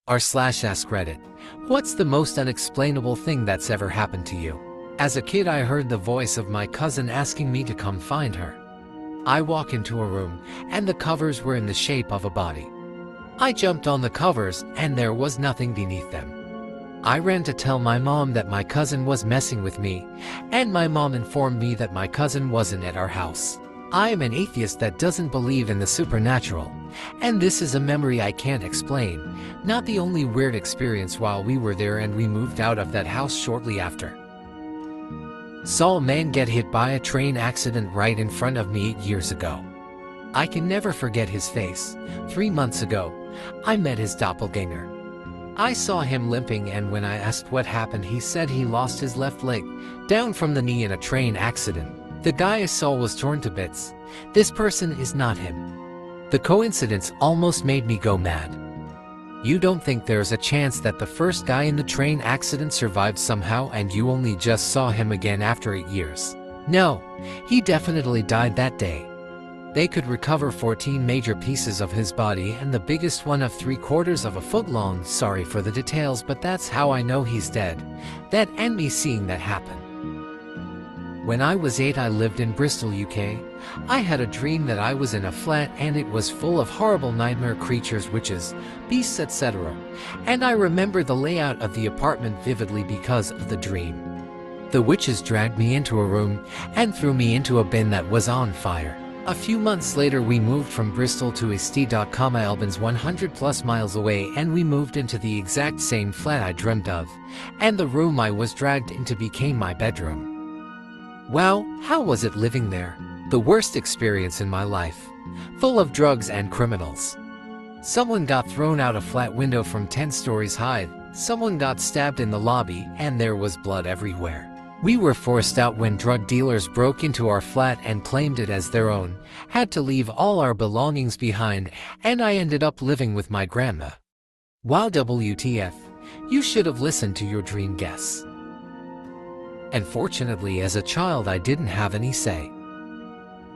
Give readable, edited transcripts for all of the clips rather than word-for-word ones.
r/AskReddit. What's the most unexplainable thing that's ever happened to you? As a kid, I heard the voice of my cousin asking me to come find her. I walk into a room, and the covers were in the shape of a body. I jumped on the covers, and there was nothing beneath them. I ran to tell my mom that my cousin was messing with me, and my mom informed me that my cousin wasn't at our house. I am an atheist that doesn't believe in the supernatural, and this is a memory I can't explain. Not the only weird experience while we were there, and we moved out of that house shortly after. Saw a man get hit by a train accident right in front of me 8 years ago. I can never forget his face. 3 months ago, I met his doppelganger. I saw him limping, and when I asked what happened, he said he lost his left leg, down from the knee in a train accident. The guy I saw was torn to bits. This person is not him. The coincidence almost made me go mad. You don't think there's a chance that the first guy in the train accident survived somehow and you only just saw him again after 8 years? No, he definitely died that day. They could recover 14 major pieces of his body, and the biggest one of 3/4 of a foot long. Sorry for the details, but that's how I know he's dead. That and me seeing that happen. When I was 8, I lived in Bristol, UK. I had a dream that I was in a flat and it was full of horrible nightmare creatures, witches, beasts, etc. And I remember the layout of the apartment vividly because of the dream. The witches dragged me into a room and threw me into a bin that was on fire. A few months later, we moved from Bristol to St. Albans, 100+ miles away, and we moved into the exact same flat I dreamt of, and the room I was dragged into became my bedroom. Wow, how was it living there? The worst experience in my life. Full of drugs and criminals. Someone got thrown out a flat window from 10 stories high, someone got stabbed in the lobby, and there was blood everywhere. We were forced out when drug dealers broke into our flat and claimed it as their own, had to leave all our belongings behind, and I ended up living with my grandma. Wow, WTF, you should have listened to your dream guess. And fortunately, as a child, I didn't have any say.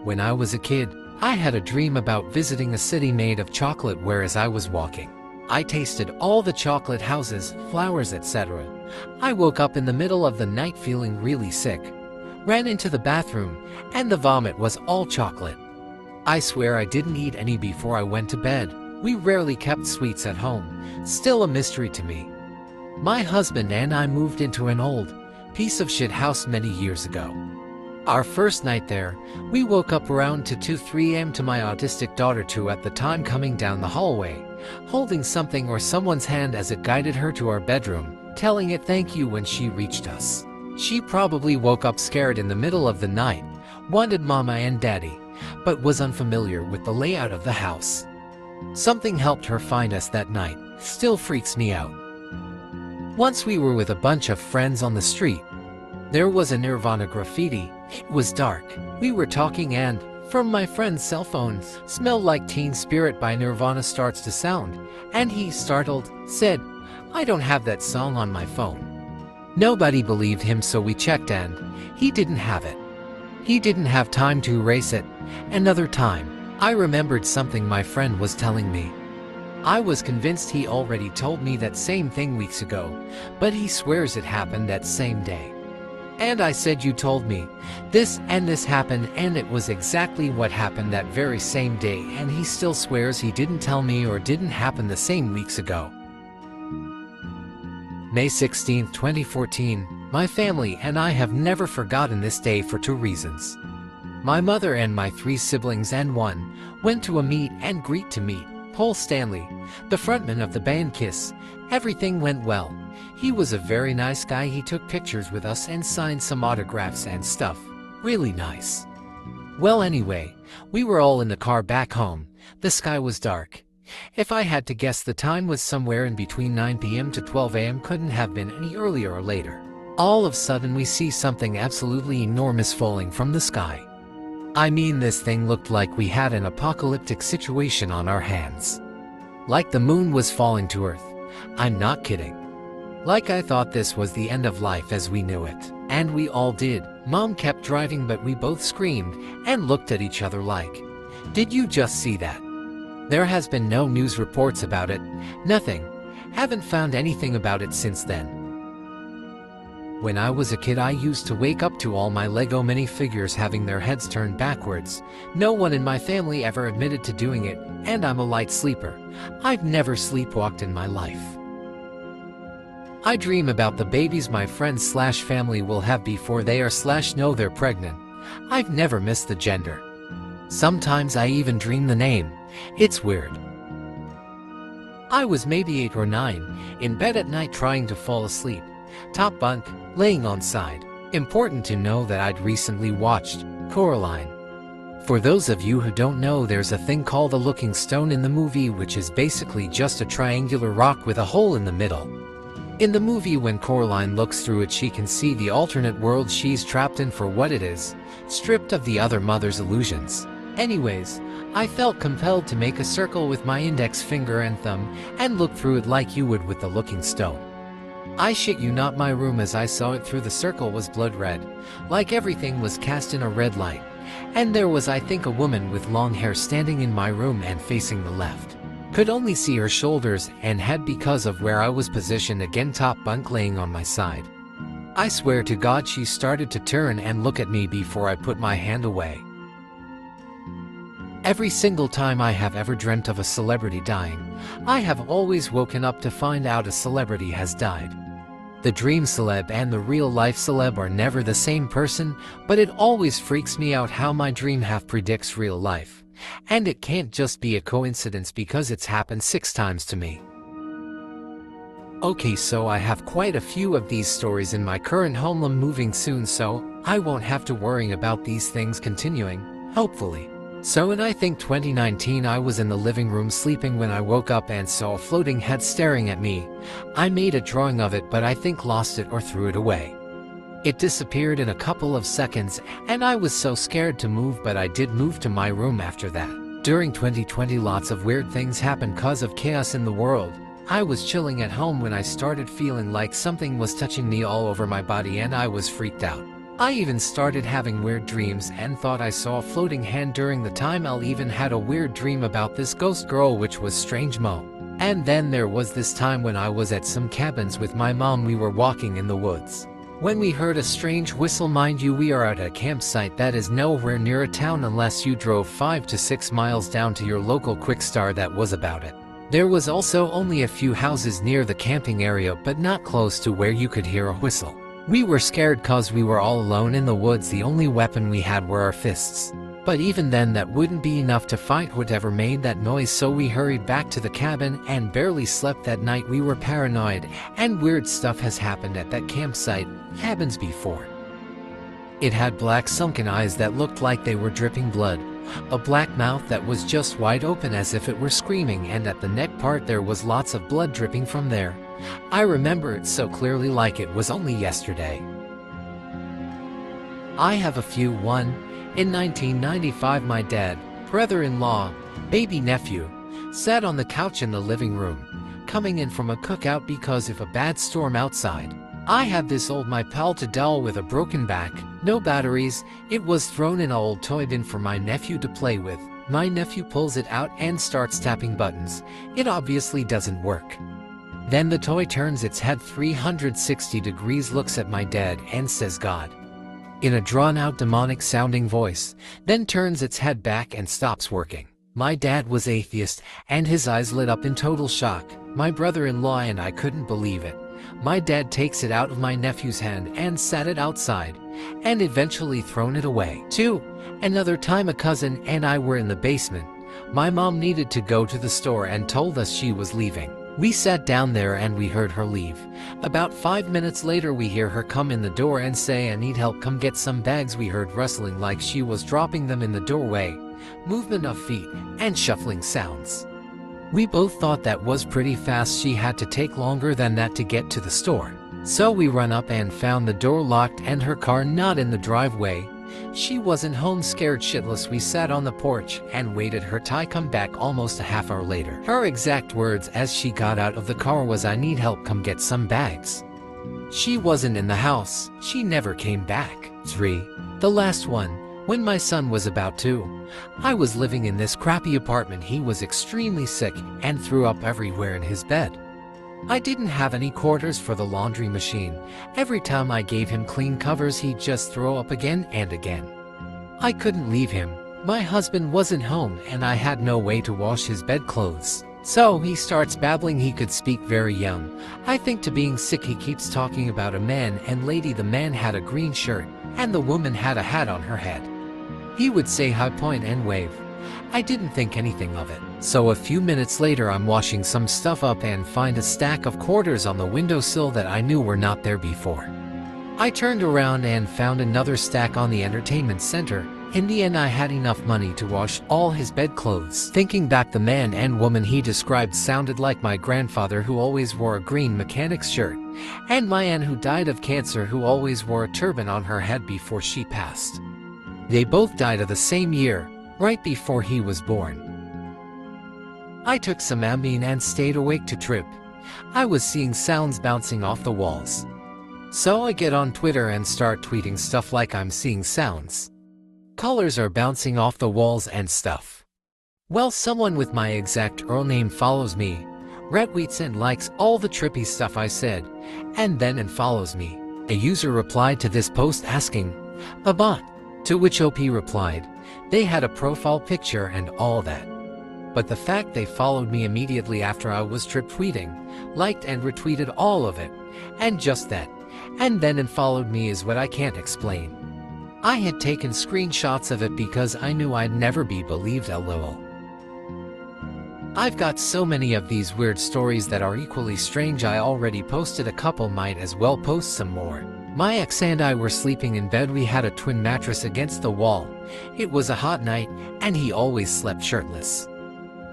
When I was a kid, I had a dream about visiting a city made of chocolate, where as I was walking, I tasted all the chocolate houses, flowers, etc. I woke up in the middle of the night feeling really sick, ran into the bathroom, and the vomit was all chocolate. I swear I didn't eat any before I went to bed. We rarely kept sweets at home, still a mystery to me. My husband and I moved into an old piece of shit house many years ago. Our first night there, we woke up around 2-3 a.m. to my autistic daughter, 2 at the time, coming down the hallway, holding something or someone's hand as it guided her to our bedroom, telling it thank you when she reached us. She probably woke up scared in the middle of the night, wanted mama and daddy, but was unfamiliar with the layout of the house. Something helped her find us that night. Still freaks me out. Once we were with a bunch of friends on the street. There was a Nirvana graffiti. It was dark. We were talking and, from my friend's cell phone, "Smell Like Teen Spirit" by Nirvana starts to sound, and he, startled, said, "I don't have that song on my phone." Nobody believed him, so we checked and he didn't have it. He didn't have time to erase it. Another time, I remembered something my friend was telling me. I was convinced he already told me that same thing weeks ago, but he swears it happened that same day. And I said, "You told me this and this happened," and it was exactly what happened that very same day, and he still swears he didn't tell me or didn't happen the same weeks ago. May 16, 2014. My family and I have never forgotten this day for 2 reasons. My mother and my 3 siblings and one went to a meet and greet to meet Paul Stanley, the frontman of the band Kiss. Everything went well. He was a very nice guy. He took pictures with us and signed some autographs and stuff. Really nice. Well, anyway, we were all in the car back home. The sky was dark. If I had to guess, the time was somewhere in between 9 p.m. to 12 a.m. Couldn't have been any earlier or later. All of a sudden, we see something absolutely enormous falling from the sky. I mean, this thing looked like we had an apocalyptic situation on our hands. Like the moon was falling to Earth. I'm not kidding. Like I thought this was the end of life as we knew it. And we all did. Mom kept driving, but we both screamed and looked at each other like, "Did you just see that?" There has been no news reports about it. Nothing. Haven't found anything about it since then. When I was a kid, I used to wake up to all my Lego minifigures having their heads turned backwards. No one in my family ever admitted to doing it, and I'm a light sleeper. I've never sleepwalked in my life. I dream about the babies my friends/family will have before they are/know they're pregnant. I've never missed the gender. Sometimes I even dream the name. It's weird. I was maybe 8 or 9, in bed at night trying to fall asleep. Top bunk, laying on side. Important to know that I'd recently watched Coraline. For those of you who don't know, there's a thing called a looking stone in the movie, which is basically just a triangular rock with a hole in the middle. In the movie, when Coraline looks through it, she can see the alternate world she's trapped in for what it is, stripped of the other mother's illusions. Anyways, I felt compelled to make a circle with my index finger and thumb and look through it like you would with the looking stone. I shit you not, my room as I saw it through the circle was blood red, like everything was cast in a red light. And there was, I think, a woman with long hair standing in my room and facing the left. Could only see her shoulders and head because of where I was positioned, again top bunk, laying on my side. I swear to God she started to turn and look at me before I put my hand away. Every single time I have ever dreamt of a celebrity dying, I have always woken up to find out a celebrity has died. The dream celeb and the real-life celeb are never the same person, but it always freaks me out how my dream half predicts real life. And it can't just be a coincidence because it's happened 6 times to me. Okay, so I have quite a few of these stories in my current home. I'm moving soon, so I won't have to worry about these things continuing, hopefully. So in I think 2019, I was in the living room sleeping when I woke up and saw a floating head staring at me. I made a drawing of it, but I think lost it or threw it away. It disappeared in a couple of seconds and I was so scared to move, but I did move to my room after that. During 2020, lots of weird things happened cause of chaos in the world. I was chilling at home when I started feeling like something was touching me all over my body and I was freaked out. I even started having weird dreams and thought I saw a floating hand during the time. I even had a weird dream about this ghost girl, which was strange mo. And then there was this time when I was at some cabins with my mom. We were walking in the woods when we heard a strange whistle. Mind you, we are at a campsite that is nowhere near a town unless you drove 5 to 6 miles down to your local quick star. That was about it. There was also only a few houses near the camping area, but not close to where you could hear a whistle. We were scared cause we were all alone in the woods. The only weapon we had were our fists. But even then, that wouldn't be enough to fight whatever made that noise, so we hurried back to the cabin and barely slept that night. We were paranoid, and weird stuff has happened at that campsite cabins before. It had black sunken eyes that looked like they were dripping blood, a black mouth that was just wide open as if it were screaming, and at the neck part there was lots of blood dripping from there. I remember it so clearly, like it was only yesterday. I have a few. One, in 1995, my dad, brother-in-law, baby nephew, sat on the couch in the living room, coming in from a cookout because of a bad storm outside. I had this old My Pal-to doll with a broken back, no batteries. It was thrown in an old toy bin for my nephew to play with. My nephew pulls it out and starts tapping buttons. It obviously doesn't work. Then the toy turns its head 360 degrees, looks at my dad and says "God" in a drawn-out demonic-sounding voice, then turns its head back and stops working. My dad was atheist and his eyes lit up in total shock. My brother-in-law and I couldn't believe it. My dad takes it out of my nephew's hand and sat it outside, and eventually thrown it away. 2. Another time, a cousin and I were in the basement. My mom needed to go to the store and told us she was leaving. We sat down there and we heard her leave. About 5 minutes later, we hear her come in the door and say, "I need help, come get some bags." We heard rustling like she was dropping them in the doorway, movement of feet, and shuffling sounds. We both thought that was pretty fast. She had to take longer than that to get to the store. So we run up and found the door locked and her car not in the driveway. She wasn't home. Scared shitless, we sat on the porch and waited her to come back. Almost a half hour later, her exact words as she got out of the car was, "I need help, come get some bags." She wasn't in the house. She never came back. 3. The last one, when my son was about 2. I was living in this crappy apartment. He was extremely sick and threw up everywhere in his bed. I didn't have any quarters for the laundry machine. Every time I gave him clean covers, he'd just throw up again and again. I couldn't leave him. My husband wasn't home and I had no way to wash his bedclothes. So he starts babbling. He could speak very young. I think to being sick he keeps talking about a man and lady. The man had a green shirt and the woman had a hat on her head. He would say hi, point and wave. I didn't think anything of it. So a few minutes later I'm washing some stuff up and find a stack of quarters on the windowsill that I knew were not there before. I turned around and found another stack on the entertainment center. In the end I had enough money to wash all his bedclothes. Thinking back, the man and woman he described sounded like my grandfather, who always wore a green mechanic's shirt, and my aunt, who died of cancer, who always wore a turban on her head before she passed. They both died of the same year, right before he was born. I took some Ambien and stayed awake to trip. I was seeing sounds bouncing off the walls. So I get on Twitter and start tweeting stuff like I'm seeing sounds. Colors are bouncing off the walls and stuff. Well, someone with my exact URL name follows me, retweets and likes all the trippy stuff I said, and then unfollows me. A user replied to this post asking, "A bot?" To which OP replied, "They had a profile picture and all that. But the fact they followed me immediately after I was trip tweeting, liked and retweeted all of it, and just that, and then unfollowed me is what I can't explain." I had taken screenshots of it because I knew I'd never be believed, lol. I've got so many of these weird stories that are equally strange. I already posted a couple, might as well post some more. My ex and I were sleeping in bed. We had a twin mattress against the wall. It was a hot night, and he always slept shirtless.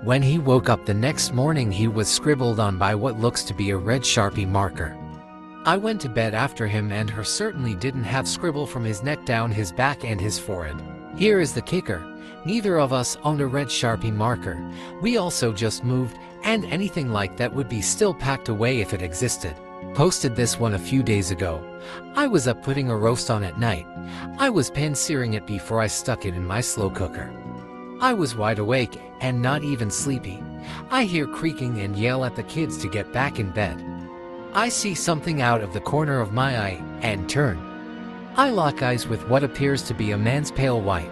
When he woke up the next morning, he was scribbled on by what looks to be a red Sharpie marker. I went to bed after him, and he certainly didn't have scribble from his neck down his back and his forehead. Here is the kicker. Neither of us owned a red Sharpie marker. We also just moved, and anything like that would be still packed away if it existed. Posted this one a few days ago. I was up putting a roast on at night. I was pan-searing it before I stuck it in my slow cooker. I was wide awake and not even sleepy. I hear creaking and yell at the kids to get back in bed. I see something out of the corner of my eye and turn. I lock eyes with what appears to be a man's pale white,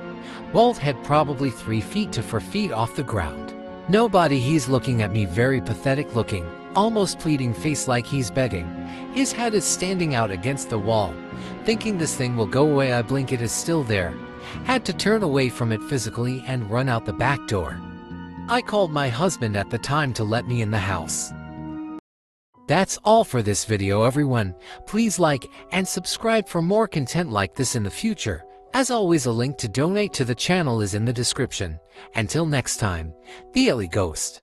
bald head, probably 3 feet to 4 feet off the ground. No body. He's looking at me, very pathetic looking, almost pleading face, like he's begging. His head is standing out against the wall. Thinking this thing will go away, I blink, it is still there. Had to turn away from it physically and run out the back door. I called my husband at the time to let me in the house. That's all for this video, everyone. Please like and subscribe for more content like this in the future. As always, a link to donate to the channel is in the description. Until next time, the Ellie Ghost.